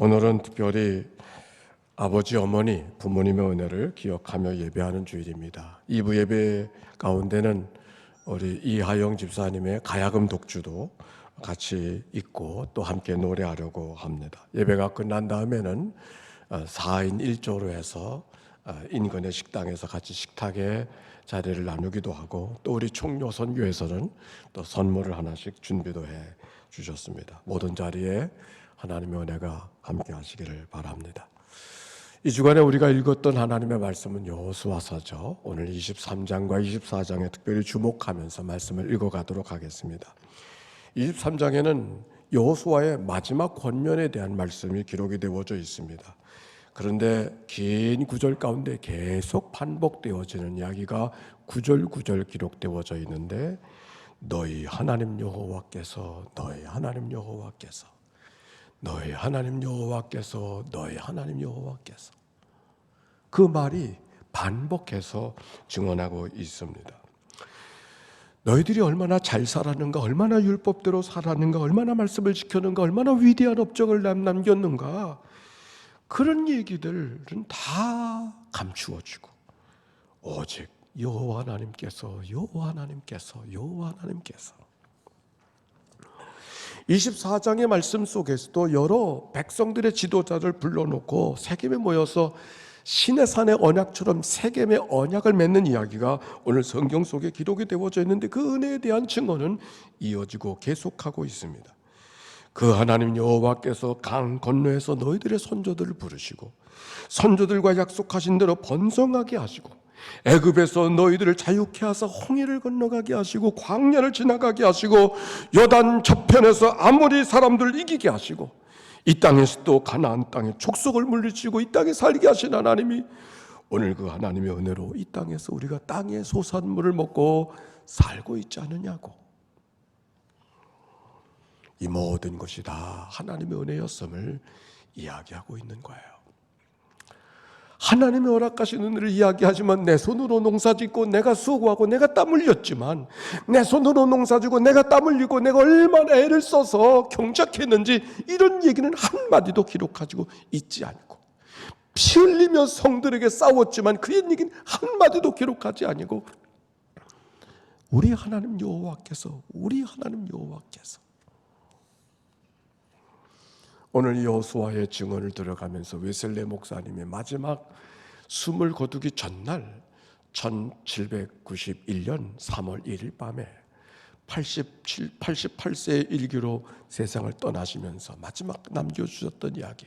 오늘은 특별히 아버지, 어머니, 부모님의 은혜를 기억하며 예배하는 주일입니다. 2부 예배 가운데는 우리 이하영 집사님의 가야금 독주도 같이 있고 또 함께 노래하려고 합니다. 예배가 끝난 다음에는 4인 1조로 해서 인근의 식당에서 같이 식탁에 자리를 나누기도 하고, 또 우리 총요선교에서는 또 선물을 하나씩 준비도 해 주셨습니다. 모든 자리에 하나님의 은혜가 함께 하시기를 바랍니다. 이 주간에 우리가 읽었던 하나님의 말씀은 여호수아서죠. 오늘 23장과 24장에 특별히 주목하면서 말씀을 읽어가도록 하겠습니다. 23장에는 여호수아의 마지막 권면에 대한 말씀이 기록이 되어져 있습니다. 그런데 긴 구절 가운데 계속 반복되어지는 이야기가 구절구절 기록되어져 있는데, 너희 하나님 여호와께서, 너희 하나님 여호와께서, 너희 하나님 여호와께서, 너희 하나님 여호와께서, 그 말이 반복해서 증언하고 있습니다. 너희들이 얼마나 잘 살았는가, 얼마나 율법대로 살았는가, 얼마나 말씀을 지켰는가, 얼마나 위대한 업적을 남겼는가, 그런 얘기들은 다 감추어지고 오직 여호와 하나님께서, 여호와 하나님께서, 여호와 하나님께서. 24장의 말씀 속에서도 여러 백성들의 지도자를 불러놓고 세겜에 모여서 시내산의 언약처럼 세겜의 언약을 맺는 이야기가 오늘 성경 속에 기록이 되어져 있는데, 그 은혜에 대한 증언은 이어지고 계속하고 있습니다. 그 하나님 여호와께서 강 건너에서 너희들의 선조들을 부르시고 선조들과 약속하신 대로 번성하게 하시고, 애굽에서 너희들을 자유케 하사 홍해를 건너가게 하시고, 광야를 지나가게 하시고, 요단 저편에서 아모리 사람들을 이기게 하시고, 이 땅에서 또 가나안 땅에 족속을 물리치고 이 땅에 살게 하신 하나님이 오늘 그 하나님의 은혜로 이 땅에서 우리가 땅의 소산물을 먹고 살고 있지 않느냐고. 이 모든 것이 다 하나님의 은혜였음을 이야기하고 있는 거예요. 하나님의 허락하신 은혜를 이야기하지만, 내 손으로 농사짓고 내가 수고하고 내가 땀 흘렸지만, 내 손으로 농사짓고 내가 땀 흘리고 내가 얼마나 애를 써서 경작했는지, 이런 얘기는 한마디도 기록하고 있지 않고, 피 흘리며 성들에게 싸웠지만 그 얘기는 한마디도 기록하지 아니고, 우리 하나님 여호와께서, 우리 하나님 여호와께서. 오늘 여호수아의 증언을 들어가면서 웨슬레 목사님의 마지막 숨을 거두기 전날 1791년 3월 1일 밤에 88세의 일기로 세상을 떠나시면서 마지막 남겨주셨던 이야기,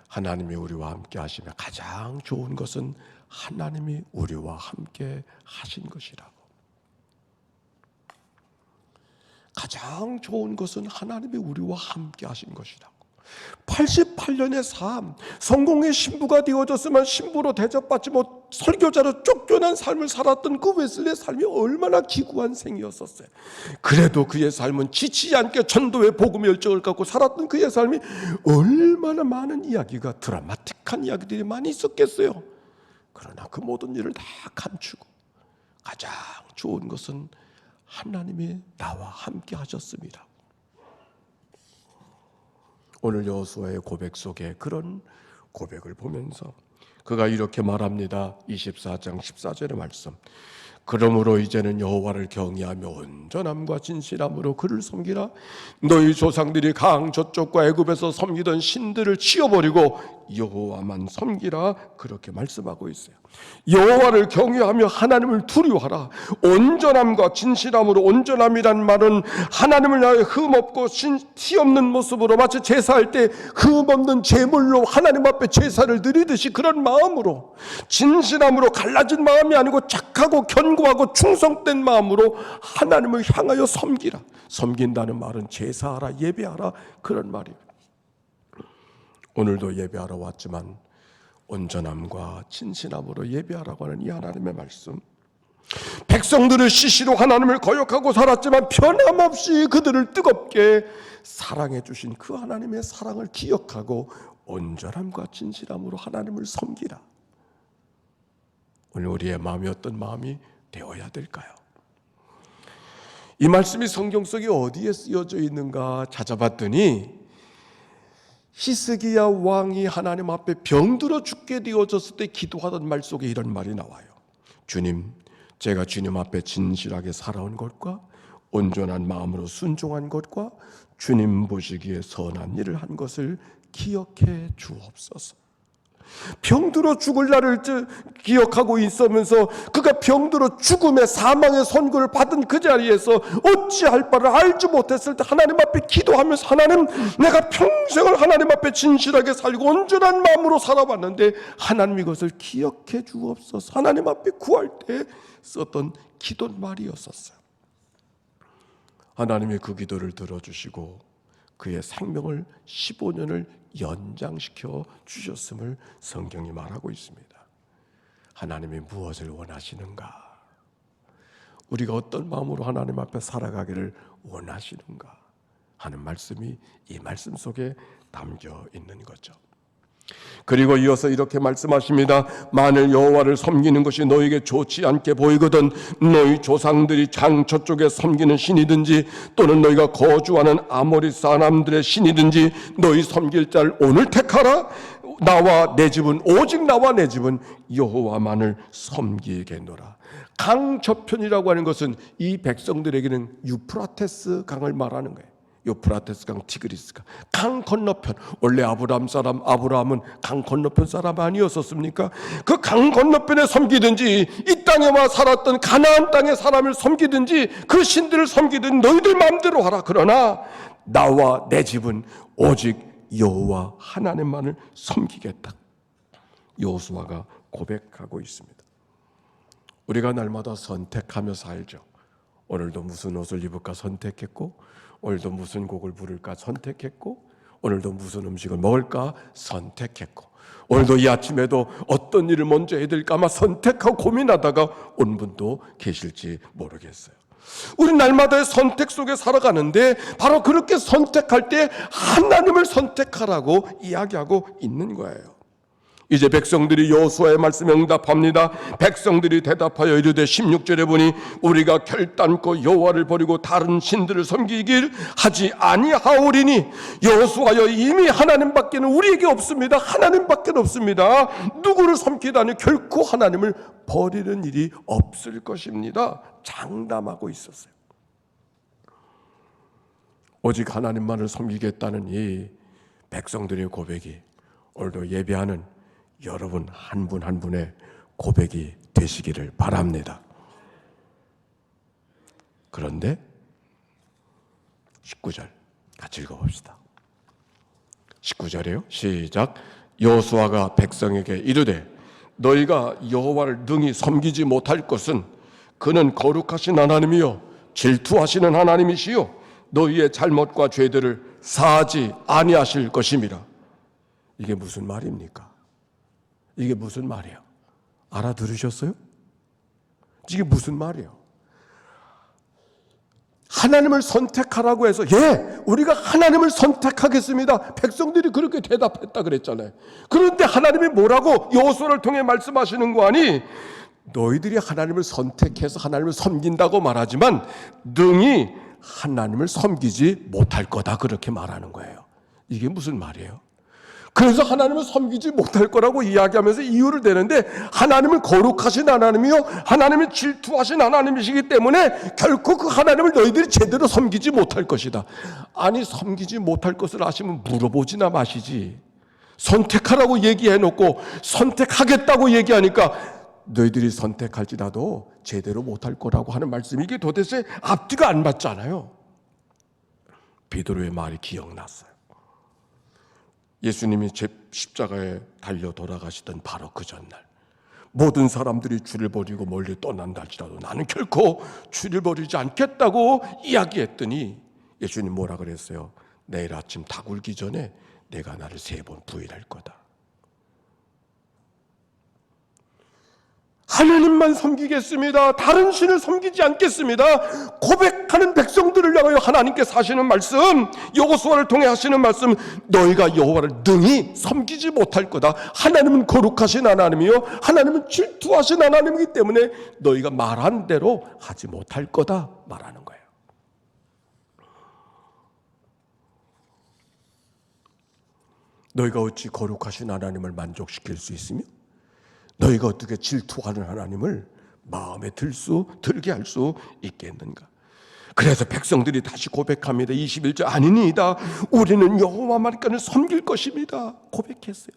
하나님이 우리와 함께 하시며 가장 좋은 것은 하나님이 우리와 함께 하신 것이라고. 가장 좋은 것은 하나님이 우리와 함께 하신 것이라고. 88년의 삶, 성공의 신부가 되어졌으면 신부로 대접받지 못 설교자로 쫓겨난 삶을 살았던 그 웨슬리의 삶이 얼마나 기구한 생이었었어요. 그래도 그의 삶은 지치지 않게 전도의 복음의 열정을 갖고 살았던 그의 삶이 얼마나 많은 이야기가, 드라마틱한 이야기들이 많이 있었겠어요. 그러나 그 모든 일을 다 감추고 가장 좋은 것은 하나님이 나와 함께 하셨습니다. 오늘 여호수아의 고백 속에 그런 고백을 보면서 그가 이렇게 말합니다. 24장 14절의 말씀. 그러므로 이제는 여호와를 경외하며 온전함과 진실함으로 그를 섬기라. 너희 조상들이 강 저쪽과 애굽에서 섬기던 신들을 치워버리고 여호와만 섬기라. 그렇게 말씀하고 있어요. 여호와를 경외하며 하나님을 두려워하라. 온전함과 진실함으로, 온전함이란 말은 하나님을 위하여 흠없고 티 없는 모습으로, 마치 제사할 때 흠없는 제물로 하나님 앞에 제사를 드리듯이 그런 마음으로, 진실함으로, 갈라진 마음이 아니고 착하고 견고하고 충성된 마음으로 하나님을 향하여 섬기라. 섬긴다는 말은 제사하라, 예배하라, 그런 말입니다. 오늘도 예배하러 왔지만 온전함과 진실함으로 예배하라고 하는 이 하나님의 말씀, 백성들을 시시로 하나님을 거역하고 살았지만 변함없이 그들을 뜨겁게 사랑해 주신 그 하나님의 사랑을 기억하고 온전함과 진실함으로 하나님을 섬기라. 오늘 우리의 마음이 어떤 마음이 되어야 될까요? 이 말씀이 성경 속에 어디에 쓰여져 있는가 찾아봤더니 히스기야 왕이 하나님 앞에 병들어 죽게 되어졌을 때 기도하던 말 속에 이런 말이 나와요. 주님, 제가 주님 앞에 진실하게 살아온 것과 온전한 마음으로 순종한 것과 주님 보시기에 선한 일을 한 것을 기억해 주옵소서. 병들어 죽을 날을 기억하고 있으면서 그가 병들어 죽음의 사망의 선고를 받은 그 자리에서 어찌할 바를 알지 못했을 때 하나님 앞에 기도하면서, 하나님, 내가 평생을 하나님 앞에 진실하게 살고 온전한 마음으로 살아왔는데 하나님 이것을 기억해 주옵소서. 하나님 앞에 구할 때 썼던 기도말이었었어요. 하나님이 그 기도를 들어주시고 그의 생명을 15년을 연장시켜 주셨음을 성경이 말하고 있습니다. 하나님이 무엇을 원하시는가? 우리가 어떤 마음으로 하나님 앞에 살아가기를 원하시는가 하는 말씀이 이 말씀 속에 담겨 있는 거죠. 그리고 이어서 이렇게 말씀하십니다. 만일 여호와를 섬기는 것이 너에게 좋지 않게 보이거든 너희 조상들이 장 저쪽에 섬기는 신이든지 또는 너희가 거주하는 아모리 사람들의 신이든지 너희 섬길 자를 오늘 택하라. 나와 내 집은, 오직 나와 내 집은 여호와만을 섬기겠노라. 강 저편이라고 하는 것은 이 백성들에게는 유프라테스 강을 말하는 거예요. 유프라테스 강, 티그리스 강, 강 건너편. 원래 아브라함은 강 건너편 사람 아니었었습니까? 그 강 건너편에 섬기든지 이 땅에 와 살았던 가나안 땅의 사람을 섬기든지 그 신들을 섬기든 너희들 마음대로 하라. 그러나 나와 내 집은 오직 여호와 하나님만을 섬기겠다. 여호수아가 고백하고 있습니다. 우리가 날마다 선택하며 살죠. 오늘도 무슨 옷을 입을까 선택했고, 오늘도 무슨 곡을 부를까 선택했고, 오늘도 무슨 음식을 먹을까 선택했고, 오늘도 이 아침에도 어떤 일을 먼저 해야 될까 아마 선택하고 고민하다가 온 분도 계실지 모르겠어요. 우리 날마다의 선택 속에 살아가는데 바로 그렇게 선택할 때 하나님을 선택하라고 이야기하고 있는 거예요. 이제 백성들이 여호수아의 말씀에 응답합니다. 백성들이 대답하여 이르되 16절에 보니 우리가 결단코 여호와를 버리고 다른 신들을 섬기길 하지 아니하오리니. 여호수아여, 이미 하나님밖에는 우리에게 없습니다. 하나님밖에 없습니다. 누구를 섬기다니 결코 하나님을 버리는 일이 없을 것입니다. 장담하고 있었어요. 오직 하나님만을 섬기겠다는 이 백성들의 고백이 오늘도 예배하는 여러분 한 분 한 분의 고백이 되시기를 바랍니다. 그런데 19절 같이 읽어봅시다. 19절이에요. 시작. 여호수아가 백성에게 이르되 너희가 여호와를 능히 섬기지 못할 것은 그는 거룩하신 하나님이요 질투하시는 하나님이시요 너희의 잘못과 죄들을 사하지 아니하실 것임이라. 이게 무슨 말입니까? 이게 무슨 말이에요? 알아들으셨어요? 이게 무슨 말이에요? 하나님을 선택하라고 해서 우리가 하나님을 선택하겠습니다. 백성들이 그렇게 대답했다 그랬잖아요. 그런데 하나님이 뭐라고 여호수아를 통해 말씀하시는 거 아니? 너희들이 하나님을 선택해서 하나님을 섬긴다고 말하지만 능히 하나님을 섬기지 못할 거다 그렇게 말하는 거예요. 이게 무슨 말이에요? 그래서 하나님을 섬기지 못할 거라고 이야기하면서 이유를 대는데 하나님은 거룩하신 하나님이요 하나님은 질투하신 하나님이시기 때문에 결코 그 하나님을 너희들이 제대로 섬기지 못할 것이다. 아니, 섬기지 못할 것을 아시면 물어보지나 마시지. 선택하라고 얘기해놓고 선택하겠다고 얘기하니까 너희들이 선택할지라도 제대로 못할 거라고 하는 말씀이 이게 도대체 앞뒤가 안 맞잖아요. 베드로의 말이 기억났어요. 예수님이 십자가에 달려 돌아가시던 바로 그 전날 모든 사람들이 주를 버리고 멀리 떠난다 할지라도 나는 결코 주를 버리지 않겠다고 이야기했더니 예수님 뭐라 그랬어요? 내일 아침 다 굴기 전에 내가 나를 3번 부인할 거다. 하나님만 섬기겠습니다. 다른 신을 섬기지 않겠습니다. 고백하는 백성들을 향하여 하나님께서 하시는 말씀, 여호수아를 통해 하시는 말씀, 너희가 여호와를 능히 섬기지 못할 거다. 하나님은 거룩하신 하나님이요 하나님은 질투하신 하나님이기 때문에 너희가 말한 대로 하지 못할 거다 말하는 거예요. 너희가 어찌 거룩하신 하나님을 만족시킬 수 있으며 너희가 어떻게 질투하는 하나님을 마음에 들게 할 수 있겠는가? 그래서 백성들이 다시 고백합니다. 21절 아니니이다. 우리는 여호와만을 섬길 것입니다. 고백했어요.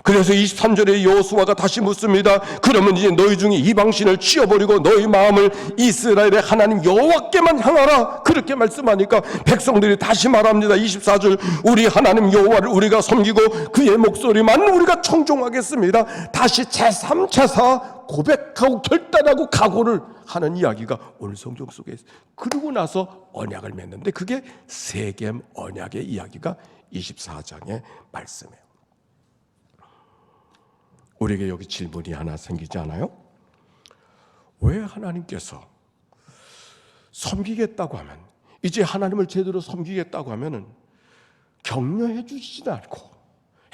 그래서 23절에 여호수아가 다시 묻습니다. 그러면 이제 너희 중에 이방신을 치워버리고 너희 마음을 이스라엘의 하나님 여호와께만 향하라. 그렇게 말씀하니까 백성들이 다시 말합니다. 24절 우리 하나님 여호와를 우리가 섬기고 그의 목소리만 우리가 청종하겠습니다. 다시 제3제사 고백하고 결단하고 각오를 하는 이야기가 오늘 성경 속에 있어요. 그러고 나서 언약을 맺는데 그게 세겜 언약의 이야기가 24장의 말씀이에요. 우리에게 여기 질문이 하나 생기지 않아요? 왜 하나님께서 섬기겠다고 하면, 이제 하나님을 제대로 섬기겠다고 하면은 격려해 주시지 않고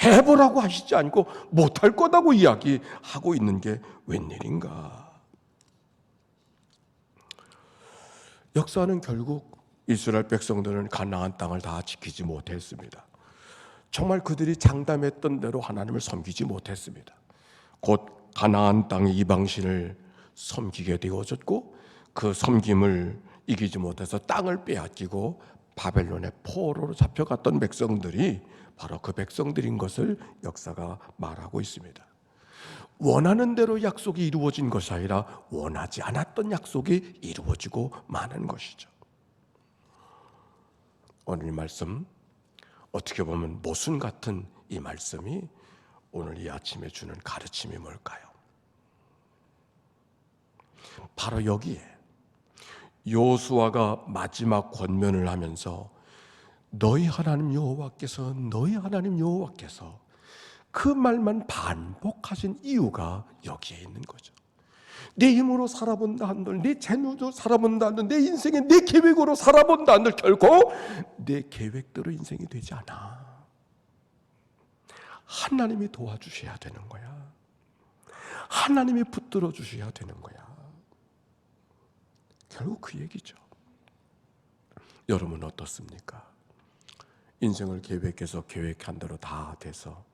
해보라고 하시지 않고 못할 거다고 이야기하고 있는 게 웬일인가? 역사는 결국 이스라엘 백성들은 가나안 땅을 다 지키지 못했습니다. 정말 그들이 장담했던 대로 하나님을 섬기지 못했습니다. 곧 가나안 땅의 이방신을 섬기게 되어졌고 그 섬김을 이기지 못해서 땅을 빼앗기고 바벨론의 포로로 잡혀갔던 백성들이 바로 그 백성들인 것을 역사가 말하고 있습니다. 원하는 대로 약속이 이루어진 것이 아니라 원하지 않았던 약속이 이루어지고 마는 것이죠. 오늘 이 말씀 어떻게 보면 모순 같은 이 말씀이 오늘 이 아침에 주는 가르침이 뭘까요? 바로 여기에 여호수아가 마지막 권면을 하면서 너희 하나님 여호와께서 그 말만 반복하신 이유가 여기에 있는 거죠. 내 힘으로 살아본다 한들, 내 재능으로 살아본다 한들, 내 인생에 내 계획으로 살아본다 한들 결코 내 계획대로 인생이 되지 않아. 하나님이 도와주셔야 되는 거야. 하나님이 붙들어 주셔야 되는 거야. 결국 그 얘기죠. 여러분 어떻습니까? 인생을 계획해서 계획한 대로 다 돼서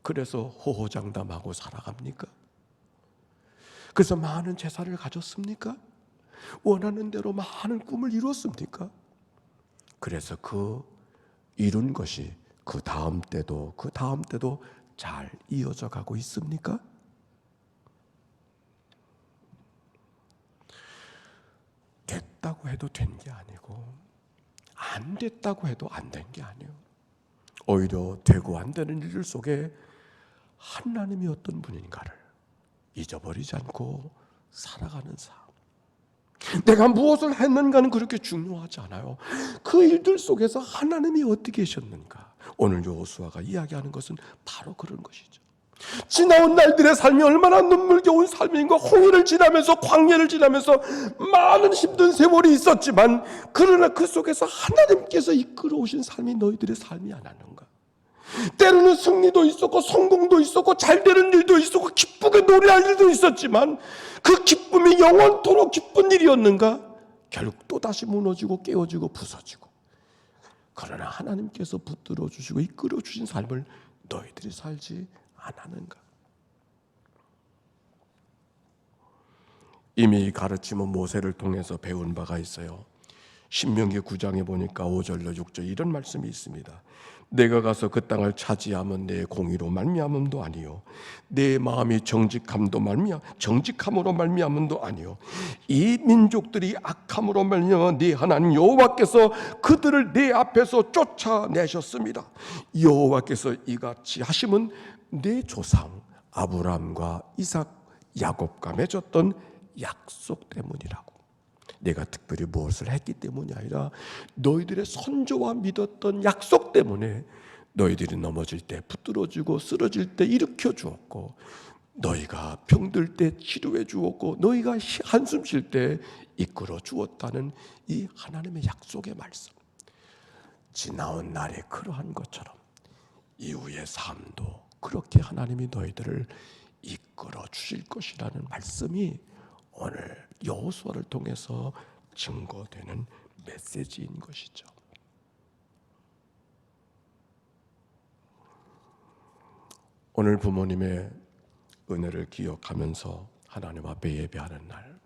그래서 호호장담하고 살아갑니까? 그래서 많은 재산을 가졌습니까? 원하는 대로 많은 꿈을 이뤘습니까? 그래서 그 이룬 것이 그 다음 때도 잘 이어져 가고 있습니까? 됐다고 해도 된 게 아니고 안 됐다고 해도 안 된 게 아니에요. 오히려 되고 안 되는 일들 속에 하나님이 어떤 분인가를 잊어버리지 않고 살아가는 삶. 내가 무엇을 했는가는 그렇게 중요하지 않아요. 그 일들 속에서 하나님이 어떻게 계셨는가. 오늘 여호수아가 이야기하는 것은 바로 그런 것이죠. 지나온 날들의 삶이 얼마나 눈물겨운 삶인가. 홍해를 지나면서 광야를 지나면서 많은 힘든 세월이 있었지만 그러나 그 속에서 하나님께서 이끌어오신 삶이 너희들의 삶이 아니었는가. 때로는 승리도 있었고 성공도 있었고 잘되는 일도 있었고 기쁘게 노래할 일도 있었지만 그 기쁨이 영원토록 기쁜 일이었는가? 결국 또다시 무너지고 깨어지고 부서지고. 그러나 하나님께서 붙들어 주시고 이끌어 주신 삶을 너희들이 살지 않았는가? 이미 이 가르침은 모세를 통해서 배운 바가 있어요. 신명기 9장에 보니까 5절로 6절 이런 말씀이 있습니다. 내가 가서 그 땅을 차지하면 내 공의로 말미암음도 아니요 내 마음이 정직함으로 말미암음도 아니요 이 민족들이 악함으로 말미암아 네 하나님 여호와께서 그들을 내 앞에서 쫓아내셨습니다. 여호와께서 이같이 하심은 내 조상 아브라함과 이삭 야곱과 맺었던 약속 때문이라고. 내가 특별히 무엇을 했기 때문이 아니라 너희들의 선조와 믿었던 약속 때문에 너희들이 넘어질 때 붙들어주고 쓰러질 때 일으켜 주었고 너희가 병들 때 치료해 주었고 너희가 한숨 쉴 때 이끌어 주었다는 이 하나님의 약속의 말씀. 지나온 날에 그러한 것처럼 이후의 삶도 그렇게 하나님이 너희들을 이끌어 주실 것이라는 말씀이 오늘 여호수아를 통해서 증거되는 메시지인 것이죠. 오늘 부모님의 은혜를 기억하면서 하나님 앞에 예배하는 날,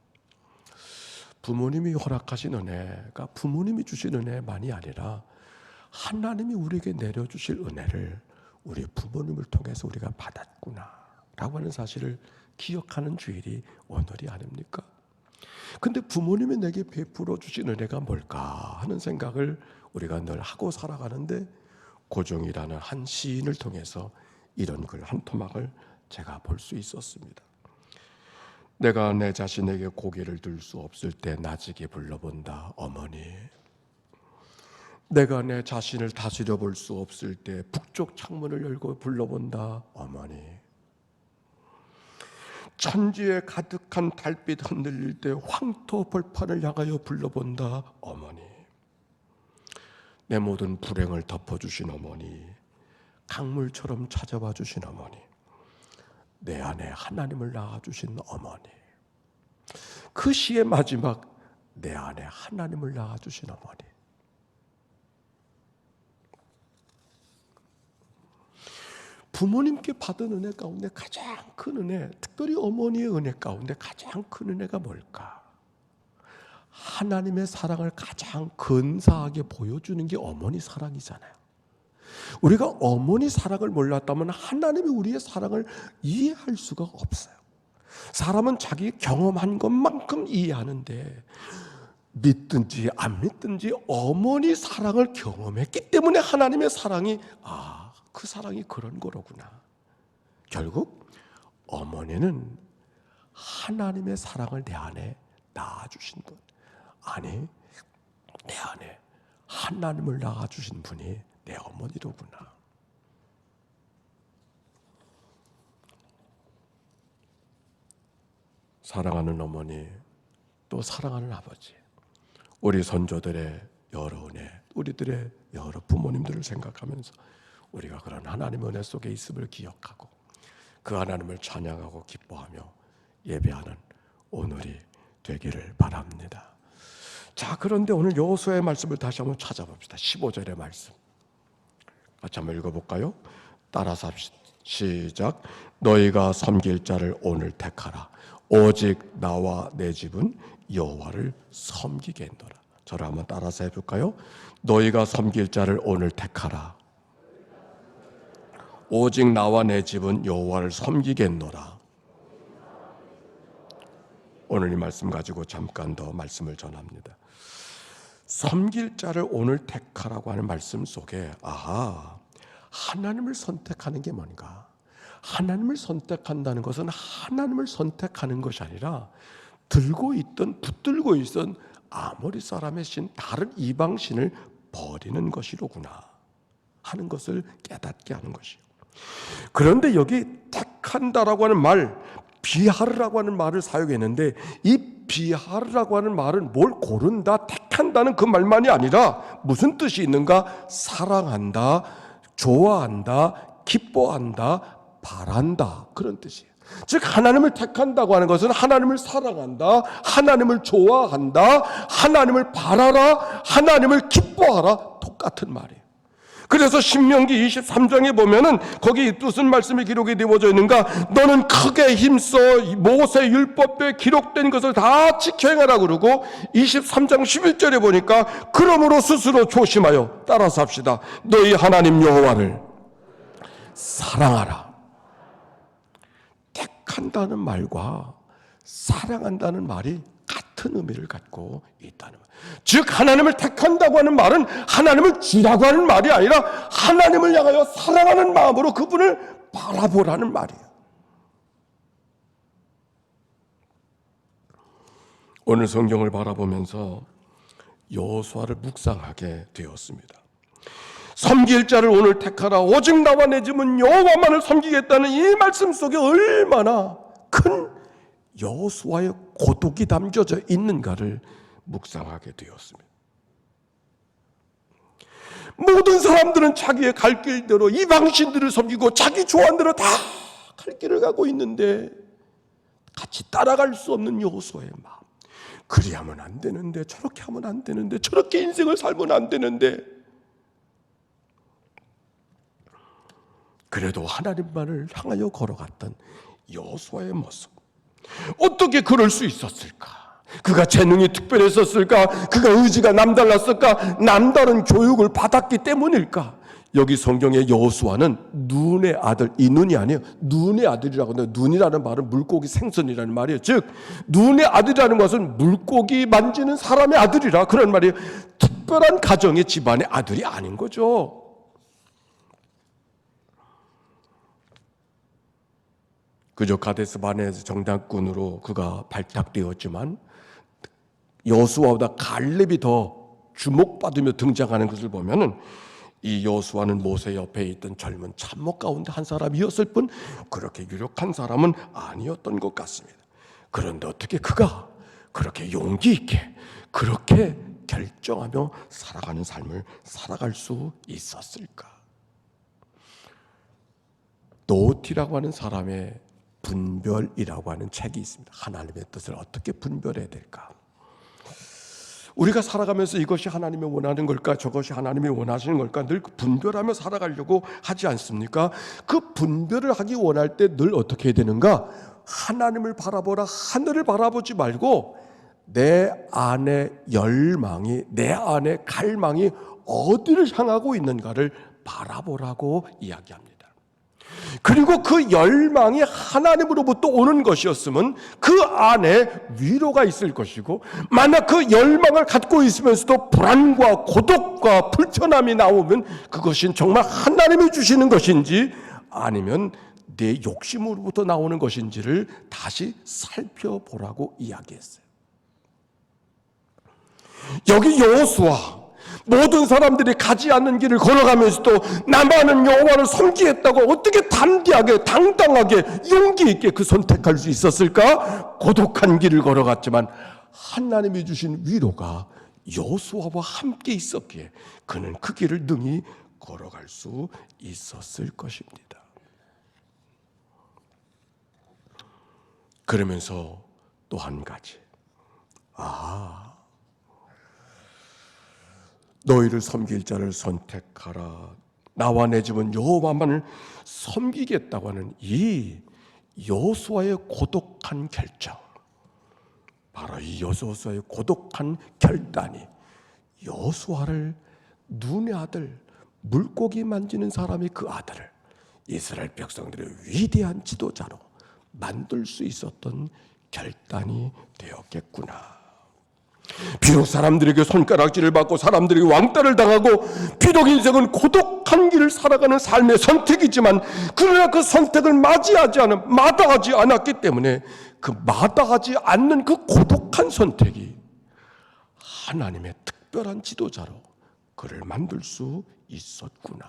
부모님이 허락하신 은혜가 부모님이 주신 은혜만이 아니라 하나님이 우리에게 내려주실 은혜를 우리 부모님을 통해서 우리가 받았구나 라고 하는 사실을 기억하는 주일이 오늘이 아닙니까? 근데 부모님이 내게 베풀어 주신 은혜가 뭘까 하는 생각을 우리가 늘 하고 살아가는데, 고종이라는 한 시인을 통해서 이런 글 한 토막을 제가 볼 수 있었습니다. 내가 내 자신에게 고개를 들 수 없을 때 나지게 불러본다 어머니. 내가 내 자신을 다스려 볼 수 없을 때 북쪽 창문을 열고 불러본다 어머니. 천지에 가득한 달빛 흔들릴 때 황토 벌판을 향하여 불러본다 어머니. 내 모든 불행을 덮어주신 어머니, 강물처럼 찾아와 주신 어머니, 내 안에 하나님을 낳아주신 어머니, 그 시의 마지막 내 안에 하나님을 낳아주신 어머니. 부모님께 받은 은혜 가운데 가장 큰 은혜, 특별히 어머니의 은혜 가운데 가장 큰 은혜가 뭘까? 하나님의 사랑을 가장 근사하게 보여주는 게 어머니 사랑이잖아요. 우리가 어머니 사랑을 몰랐다면 하나님이 우리의 사랑을 이해할 수가 없어요. 사람은 자기 경험한 것만큼 이해하는데, 믿든지 안 믿든지 어머니 사랑을 경험했기 때문에 하나님의 사랑이, 그 사랑이 그런 거로구나. 결국 어머니는 하나님의 사랑을 내 안에 낳아주신 분, 아니 내 안에 하나님을 낳아주신 분이 내 어머니로구나. 사랑하는 어머니, 또 사랑하는 아버지, 우리 선조들의 여러 은혜, 우리들의 여러 부모님들을 생각하면서 우리가 그런 하나님의 은혜 속에 있음을 기억하고 그 하나님을 찬양하고 기뻐하며 예배하는 오늘이 되기를 바랍니다. 자, 그런데 오늘 여호수아의 말씀을 다시 한번 찾아봅시다. 15절의 말씀 같이 한번 읽어볼까요? 따라서 합시다. 시작. 너희가 섬길 자를 오늘 택하라. 오직 나와 내 집은 여호와를 섬기겠노라. 저를 한번 따라서 해볼까요? 너희가 섬길 자를 오늘 택하라. 오직 나와 내 집은 여호와를 섬기겠노라. 오늘 이 말씀 가지고 잠깐 더 말씀을 전합니다. 섬길 자를 오늘 택하라고 하는 말씀 속에 하나님을 선택하는 게 뭔가? 하나님을 선택한다는 것은 하나님을 선택하는 것이 아니라 붙들고 있던 아모리 사람의 신, 다른 이방신을 버리는 것이로구나 하는 것을 깨닫게 하는 것이요. 그런데 여기 택한다라고 하는 말, 비하르라고 하는 말을 사용했는데, 이 비하르라고 하는 말은 뭘 고른다, 택한다는 그 말만이 아니라 무슨 뜻이 있는가? 사랑한다, 좋아한다, 기뻐한다, 바란다, 그런 뜻이에요. 즉 하나님을 택한다고 하는 것은 하나님을 사랑한다, 하나님을 좋아한다, 하나님을 바라라, 하나님을 기뻐하라, 똑같은 말이에요. 그래서 신명기 23장에 보면은 거기 무슨 말씀이 기록이 되어져 있는가? 너는 크게 힘써 모세 율법에 기록된 것을 다 지켜 행하라 그러고, 23장 11절에 보니까 그러므로 스스로 조심하여, 따라서 합시다. 너희 하나님 여호와를 사랑하라. 택한다는 말과 사랑한다는 말이 같은 의미를 갖고 있다는 말. 즉 하나님을 택한다고 하는 말은 하나님을 주라고 하는 말이 아니라 하나님을 향하여 사랑하는 마음으로 그분을 바라보라는 말이에요. 오늘 성경을 바라보면서 여호수아를 묵상하게 되었습니다. 섬길 자를 오늘 택하라. 오직 나와 내 집은 여호와만을 섬기겠다는 이 말씀 속에 얼마나 큰 여호수아의 고독이 담겨져 있는가를 묵상하게 되었습니다. 모든 사람들은 자기의 갈 길대로 이방신들을 섬기고 자기 좋아하는 대로 다 갈 길을 가고 있는데 같이 따라갈 수 없는 여호수아의 마음. 그리 하면 안 되는데, 저렇게 하면 안 되는데, 저렇게 인생을 살면 안 되는데, 그래도 하나님만을 향하여 걸어갔던 여호수아의 모습, 어떻게 그럴 수 있었을까? 그가 재능이 특별했었을까? 그가 의지가 남달랐을까? 남다른 교육을 받았기 때문일까? 여기 성경의 여호수아는 눈의 아들, 이 눈이 아니에요. 눈의 아들이라고 하는데, 눈이라는 말은 물고기 생선이라는 말이에요. 즉 눈의 아들이라는 것은 물고기 만지는 사람의 아들이라 그런 말이에요. 특별한 가정의 집안의 아들이 아닌 거죠. 그저 가데스 바네아에서 정탐꾼으로 그가 발탁되었지만 여호수아보다 갈렙이 더 주목받으며 등장하는 것을 보면은 이 여호수아는 모세 옆에 있던 젊은 참모 가운데 한 사람이었을 뿐 그렇게 유력한 사람은 아니었던 것 같습니다. 그런데 어떻게 그가 그렇게 용기 있게 그렇게 결정하며 살아가는 삶을 살아갈 수 있었을까? 노티라고 하는 사람의 분별이라고 하는 책이 있습니다. 하나님의 뜻을 어떻게 분별해야 될까? 우리가 살아가면서 이것이 하나님이 원하는 걸까, 저것이 하나님이 원하시는 걸까 늘 분별하며 살아가려고 하지 않습니까? 그 분별을 하기 원할 때 늘 어떻게 해야 되는가? 하나님을 바라보라, 하늘을 바라보지 말고 내 안에 열망이, 내 안에 갈망이 어디를 향하고 있는가를 바라보라고 이야기합니다. 그리고 그 열망이 하나님으로부터 오는 것이었으면 그 안에 위로가 있을 것이고, 만약 그 열망을 갖고 있으면서도 불안과 고독과 불편함이 나오면 그것이 정말 하나님이 주시는 것인지 아니면 내 욕심으로부터 나오는 것인지를 다시 살펴보라고 이야기했어요. 여기 여호수아, 모든 사람들이 가지 않는 길을 걸어가면서도 나만은 여호와를 섬기겠다고 어떻게 담대하게 당당하게 용기 있게 그 선택할 수 있었을까? 고독한 길을 걸어갔지만 하나님이 주신 위로가 여호수아와 함께 있었기에 그는 그 길을 능히 걸어갈 수 있었을 것입니다. 그러면서 또 한 가지, 너희를 섬길 자를 선택하라. 나와 내 집은 여호와만을 섬기겠다고 하는 이 여호수아의 고독한 결정, 바로 이 여호수아의 고독한 결단이 여호수아를 눈의 아들, 물고기 만지는 사람이 그 아들을 이스라엘 백성들의 위대한 지도자로 만들 수 있었던 결단이 되었겠구나. 비록 사람들에게 손가락질을 받고 사람들에게 왕따를 당하고 비록 인생은 고독한 길을 살아가는 삶의 선택이지만, 그러나 그 선택을 마다하지 않았기 때문에 그 마다하지 않는 그 고독한 선택이 하나님의 특별한 지도자로 그를 만들 수 있었구나.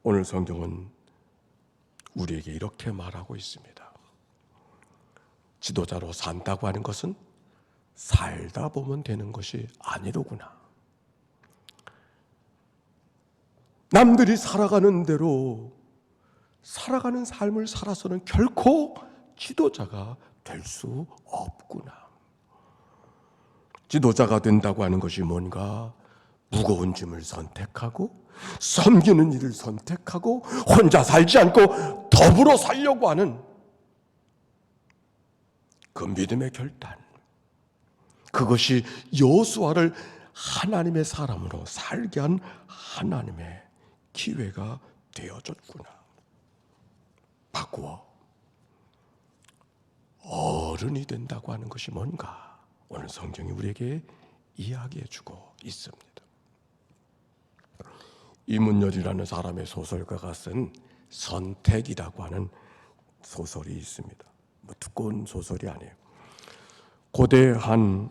오늘 성경은 우리에게 이렇게 말하고 있습니다. 지도자로 산다고 하는 것은 살다 보면 되는 것이 아니로구나. 남들이 살아가는 대로 살아가는 삶을 살아서는 결코 지도자가 될 수 없구나. 지도자가 된다고 하는 것이 뭔가? 무거운 짐을 선택하고 섬기는 일을 선택하고 혼자 살지 않고 더불어 살려고 하는 그 믿음의 결단, 그것이 여호수아를 하나님의 사람으로 살게 한 하나님의 기회가 되어졌구나. 바꾸어 어른이 된다고 하는 것이 뭔가 오늘 성경이 우리에게 이야기해주고 있습니다. 이문열이라는 사람의 소설가가 쓴 선택이라고 하는 소설이 있습니다. 두꺼운 소설이 아니에요. 고대 한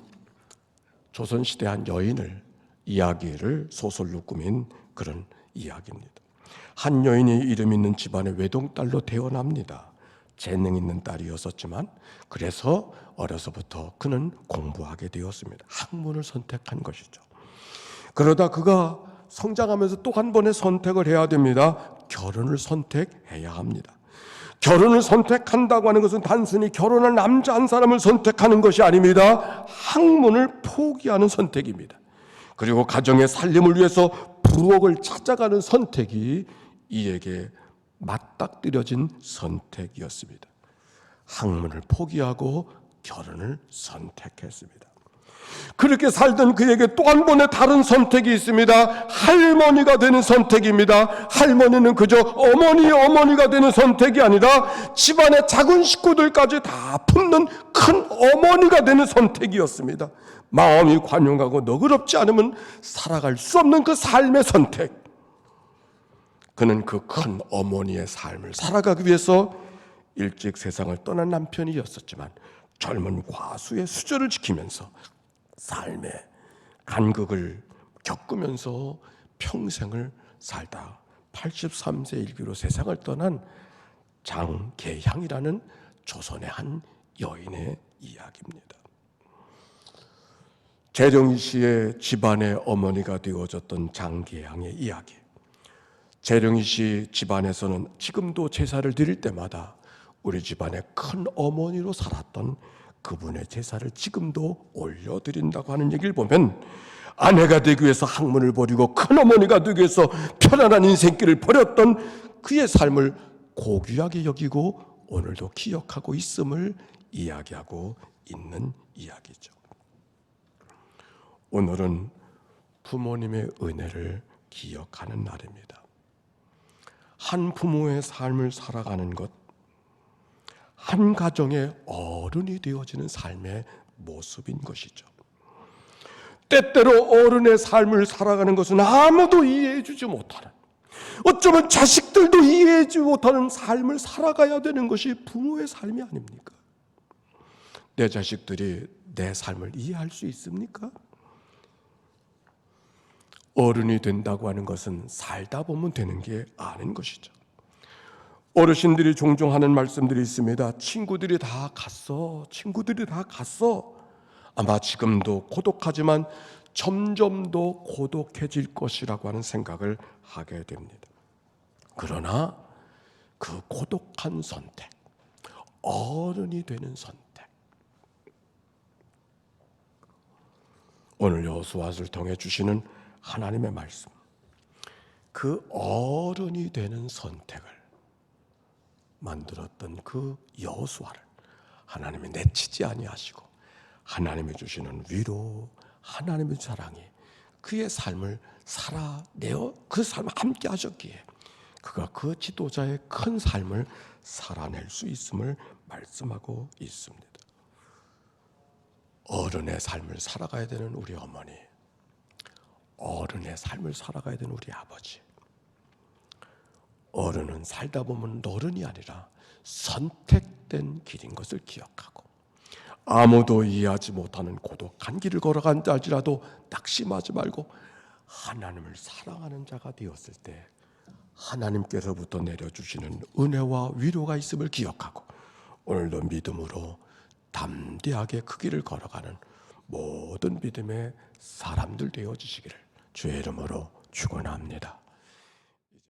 조선시대 한 여인을 이야기를 소설로 꾸민 그런 이야기입니다. 한 여인이 이름 있는 집안의 외동딸로 태어납니다. 재능 있는 딸이었었지만 그래서 어려서부터 그는 공부하게 되었습니다. 학문을 선택한 것이죠. 그러다 그가 성장하면서 또 한 번의 선택을 해야 됩니다. 결혼을 선택해야 합니다. 결혼을 선택한다고 하는 것은 단순히 결혼할 남자 한 사람을 선택하는 것이 아닙니다. 학문을 포기하는 선택입니다. 그리고 가정의 살림을 위해서 부엌을 찾아가는 선택이 이에게 맞닥뜨려진 선택이었습니다. 학문을 포기하고 결혼을 선택했습니다. 그렇게 살던 그에게 또 한 번의 다른 선택이 있습니다. 할머니가 되는 선택입니다. 할머니는 그저 어머니가 되는 선택이 아니라 집안의 작은 식구들까지 다 품는 큰 어머니가 되는 선택이었습니다. 마음이 관용하고 너그럽지 않으면 살아갈 수 없는 그 삶의 선택. 그는 그 큰 어머니의 삶을 살아가기 위해서 일찍 세상을 떠난 남편이었었지만 젊은 과수의 수저를 지키면서 삶의 간극을 겪으면서 평생을 살다 83세 일기로 세상을 떠난 장계향이라는 조선의 한 여인의 이야기입니다. 재령이 씨의 집안의 어머니가 되어졌던 장계향의 이야기. 재령이 씨 집안에서는 지금도 제사를 드릴 때마다 우리 집안의 큰 어머니로 살았던 그분의 제사를 지금도 올려드린다고 하는 얘기를 보면 아내가 되기 위해서 학문을 버리고 큰어머니가 되기 위해서 편안한 인생길을 버렸던 그의 삶을 고귀하게 여기고 오늘도 기억하고 있음을 이야기하고 있는 이야기죠. 오늘은 부모님의 은혜를 기억하는 날입니다. 한 부모의 삶을 살아가는 것, 한 가정의 어른이 되어지는 삶의 모습인 것이죠. 때때로 어른의 삶을 살아가는 것은 아무도 이해해주지 못하는, 어쩌면 자식들도 이해해주지 못하는 삶을 살아가야 되는 것이 부모의 삶이 아닙니까? 내 자식들이 내 삶을 이해할 수 있습니까? 어른이 된다고 하는 것은 살다 보면 되는 게 아닌 것이죠. 어르신들이 종종 하는 말씀들이 있습니다. 친구들이 다 갔어. 아마 지금도 고독하지만 점점 더 고독해질 것이라고 하는 생각을 하게 됩니다. 그러나 그 고독한 선택, 어른이 되는 선택, 오늘 여호수아를 통해 주시는 하나님의 말씀, 그 어른이 되는 선택을 만들었던 그 여호수아를 하나님이 내치지 아니하시고 하나님이 주시는 위로, 하나님의 사랑이 그의 삶을 살아내어 그 삶을 함께 하셨기에 그가 그 지도자의 큰 삶을 살아낼 수 있음을 말씀하고 있습니다. 어른의 삶을 살아가야 되는 우리 어머니, 어른의 삶을 살아가야 되는 우리 아버지, 어른은 살다 보면 어른이 아니라 선택된 길인 것을 기억하고 아무도 이해하지 못하는 고독한 길을 걸어간다 할지라도 낙심하지 말고 하나님을 사랑하는 자가 되었을 때 하나님께서부터 내려주시는 은혜와 위로가 있음을 기억하고 오늘도 믿음으로 담대하게 그 길을 걸어가는 모든 믿음의 사람들 되어주시기를 주의 이름으로 축원합니다.